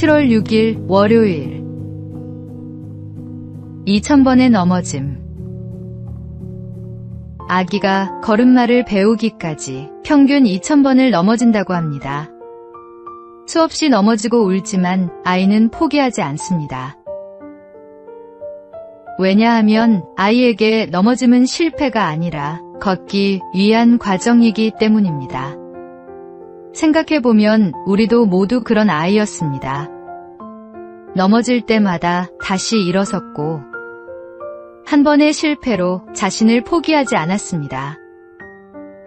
7월 6일 월요일 2000번의 넘어짐. 아기가 걸음마를 배우기까지 평균 2000번을 넘어진다고 합니다. 수없이 넘어지고 울지만 아이는 포기하지 않습니다. 왜냐하면 아이에게 넘어짐은 실패가 아니라 걷기 위한 과정이기 때문입니다. 생각해보면 우리도 모두 그런 아이였습니다. 넘어질 때마다 다시 일어섰고 한 번의 실패로 자신을 포기하지 않았습니다.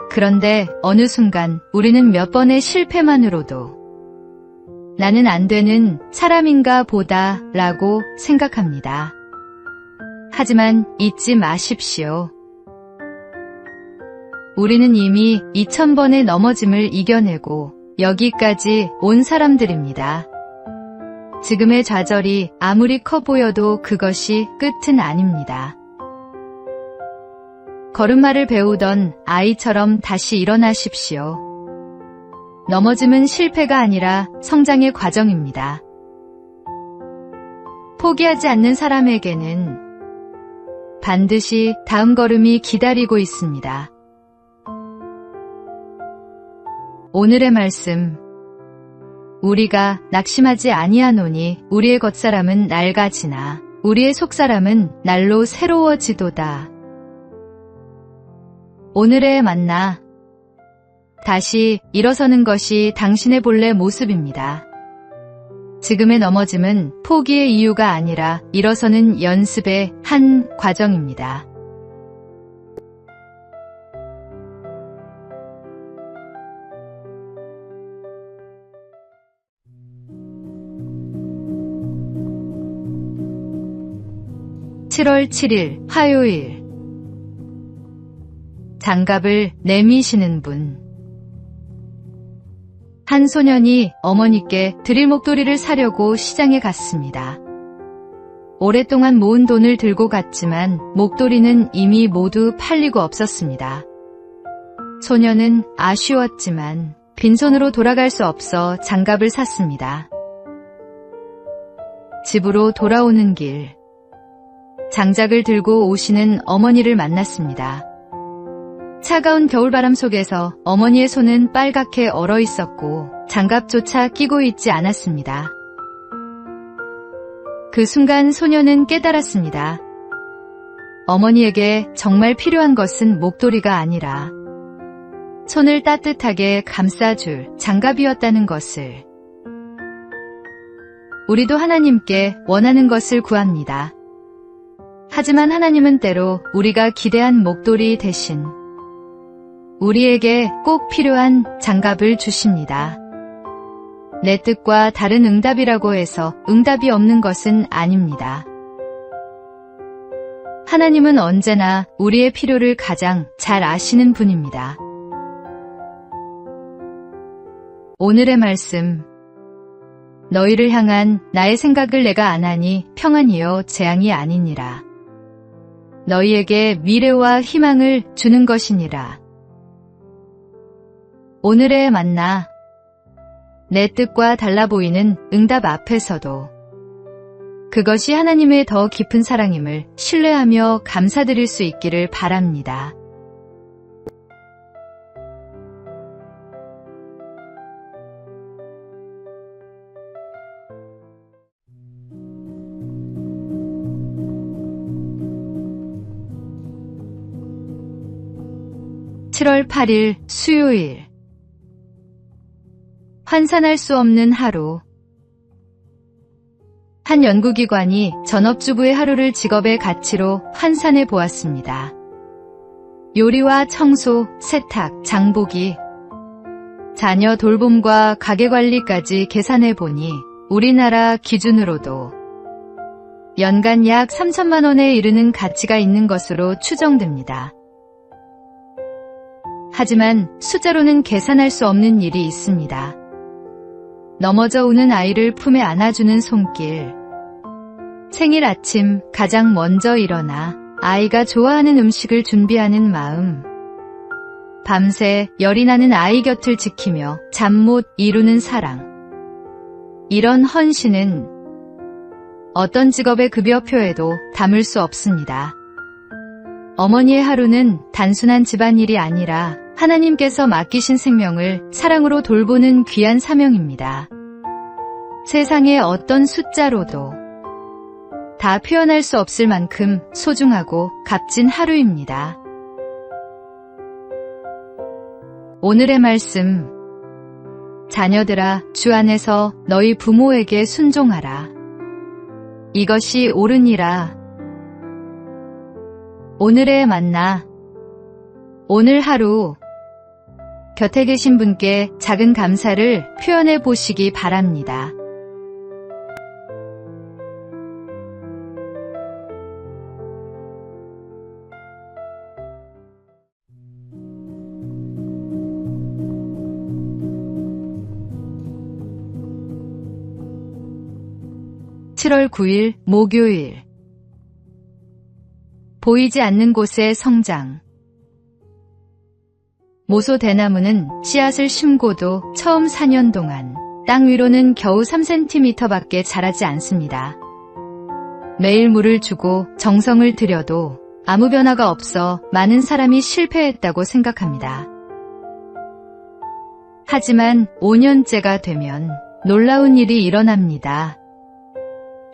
그런데 어느 순간 우리는 몇 번의 실패만으로도 나는 안 되는 사람인가 보다 라고 생각합니다. 하지만 잊지 마십시오. 우리는 이미 2000번의 넘어짐을 이겨내고 여기까지 온 사람들입니다. 지금의 좌절이 아무리 커 보여도 그것이 끝은 아닙니다. 걸음마를 배우던 아이처럼 다시 일어나십시오. 넘어짐은 실패가 아니라 성장의 과정입니다. 포기하지 않는 사람에게는 반드시 다음 걸음이 기다리고 있습니다. 오늘의 말씀. 우리가 낙심하지 아니하노니 우리의 겉사람은 낡아지나 우리의 속사람은 날로 새로워지도다. 오늘의 만나. 다시 일어서는 것이 당신의 본래 모습입니다. 지금의 넘어짐은 포기의 이유가 아니라 일어서는 연습의 한 과정입니다. (7월 7일) 화요일. 장갑을 내미시는 분. 한 소년이 어머니께 드릴 목도리를 사려고 시장에 갔습니다. 오랫동안 모은 돈을 들고 갔지만 목도리는 이미 모두 팔리고 없었습니다. 소년은 아쉬웠지만 빈손으로 돌아갈 수 없어 장갑을 샀습니다. 집으로 돌아오는 길. 장작을 들고 오시는 어머니를 만났습니다. 차가운 겨울바람 속에서 어머니의 손은 빨갛게 얼어 있었고 장갑조차 끼고 있지 않았습니다. 그 순간 소녀는 깨달았습니다. 어머니에게 정말 필요한 것은 목도리가 아니라 손을 따뜻하게 감싸줄 장갑이었다는 것을. 우리도 하나님께 원하는 것을 구합니다. 하지만 하나님은 때로 우리가 기대한 목도리 대신 우리에게 꼭 필요한 장갑을 주십니다. 내 뜻과 다른 응답이라고 해서 응답이 없는 것은 아닙니다. 하나님은 언제나 우리의 필요를 가장 잘 아시는 분입니다. 오늘의 말씀. 너희를 향한 나의 생각을 내가 아나니 평안이요 재앙이 아니니라. 너희에게 미래와 희망을 주는 것이니라. 오늘의 만나. 내 뜻과 달라 보이는 응답 앞에서도 그것이 하나님의 더 깊은 사랑임을 신뢰하며 감사드릴 수 있기를 바랍니다. (7월 8일) 수요일. 환산할 수 없는 하루. 한 연구기관이 전업주부의 하루를 직업의 가치로 환산해 보았습니다. 요리와 청소, 세탁, 장보기, 자녀 돌봄과 가게관리까지 계산해 보니 우리나라 기준으로도 연간 약 3천만 원에 이르는 가치가 있는 것으로 추정됩니다. 하지만 숫자로는 계산할 수 없는 일이 있습니다. 넘어져 우는 아이를 품에 안아주는 손길. 생일 아침 가장 먼저 일어나 아이가 좋아하는 음식을 준비하는 마음. 밤새 열이 나는 아이 곁을 지키며 잠 못 이루는 사랑. 이런 헌신은 어떤 직업의 급여표에도 담을 수 없습니다. 어머니의 하루는 단순한 집안일이 아니라 하나님께서 맡기신 생명을 사랑으로 돌보는 귀한 사명입니다. 세상의 어떤 숫자로도 다 표현할 수 없을 만큼 소중하고 값진 하루입니다. 오늘의 말씀, 자녀들아, 주 안에서 너희 부모에게 순종하라. 이것이 옳으니라. 오늘의 만나, 오늘 하루 곁에 계신 분께 작은 감사를 표현해 보시기 바랍니다. (7월 9일) 목요일. 보이지 않는 곳의 성장. 모소 대나무는 씨앗을 심고도 처음 4년 동안 땅 위로는 겨우 3cm밖에 자라지 않습니다. 매일 물을 주고 정성을 들여도 아무 변화가 없어 많은 사람이 실패했다고 생각합니다. 하지만 5년째가 되면 놀라운 일이 일어납니다.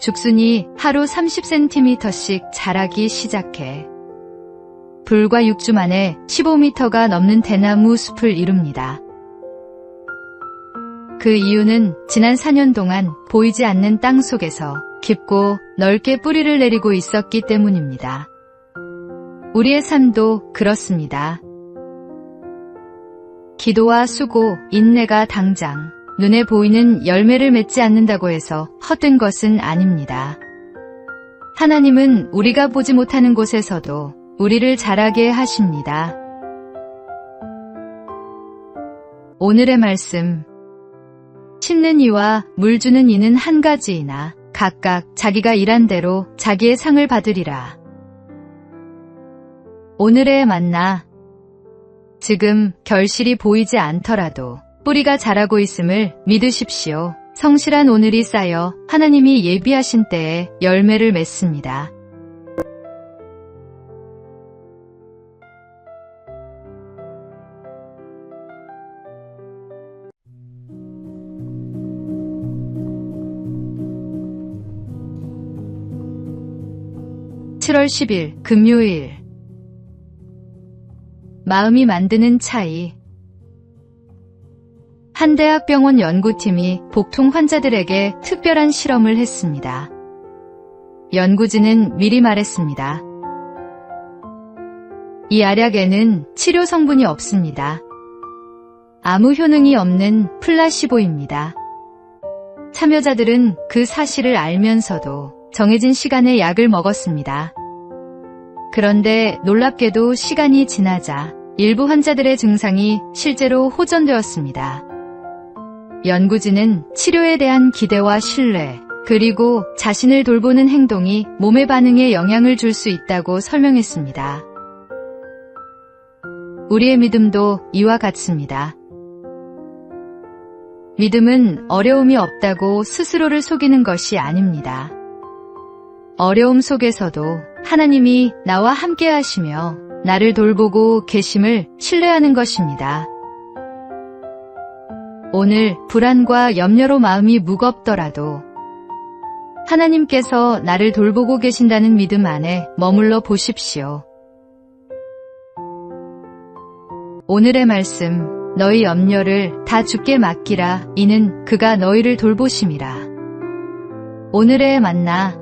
죽순이 하루 30cm씩 자라기 시작해 불과 6주 만에 15m가 넘는 대나무 숲을 이룹니다. 그 이유는 지난 4년 동안 보이지 않는 땅 속에서 깊고 넓게 뿌리를 내리고 있었기 때문입니다. 우리의 삶도 그렇습니다. 기도와 수고, 인내가 당장 눈에 보이는 열매를 맺지 않는다고 해서 헛된 것은 아닙니다. 하나님은 우리가 보지 못하는 곳에서도 우리를 자라게 하십니다. 오늘의 말씀, 심는 이와 물 주는 이는 한 가지이나 각각 자기가 일한 대로 자기의 상을 받으리라. 오늘의 만나, 지금 결실이 보이지 않더라도 뿌리가 자라고 있음을 믿으십시오. 성실한 오늘이 쌓여 하나님이 예비하신 때에 열매를 맺습니다. (7월 10일) 금요일. 마음이 만드는 차이. 한 대학병원 연구팀이 복통 환자들에게 특별한 실험을 했습니다. 연구진은 미리 말했습니다. 이 알약에는 치료 성분이 없습니다. 아무 효능이 없는 플라시보입니다. 참여자들은 그 사실을 알면서도 정해진 시간에 약을 먹었습니다. 그런데 놀랍게도 시간이 지나자 일부 환자들의 증상이 실제로 호전되었습니다. 연구진은 치료에 대한 기대와 신뢰, 그리고 자신을 돌보는 행동이 몸의 반응에 영향을 줄 수 있다고 설명했습니다. 우리의 믿음도 이와 같습니다. 믿음은 어려움이 없다고 스스로를 속이는 것이 아닙니다. 어려움 속에서도 하나님이 나와 함께 하시며 나를 돌보고 계심을 신뢰하는 것입니다. 오늘 불안과 염려로 마음이 무겁더라도 하나님께서 나를 돌보고 계신다는 믿음 안에 머물러 보십시오. 오늘의 말씀, 너희 염려를 다 주께 맡기라. 이는 그가 너희를 돌보심이라. 오늘의 만나,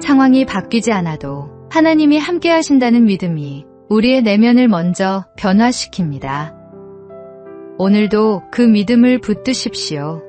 상황이 바뀌지 않아도 하나님이 함께 하신다는 믿음이 우리의 내면을 먼저 변화시킵니다. 오늘도 그 믿음을 붙드십시오.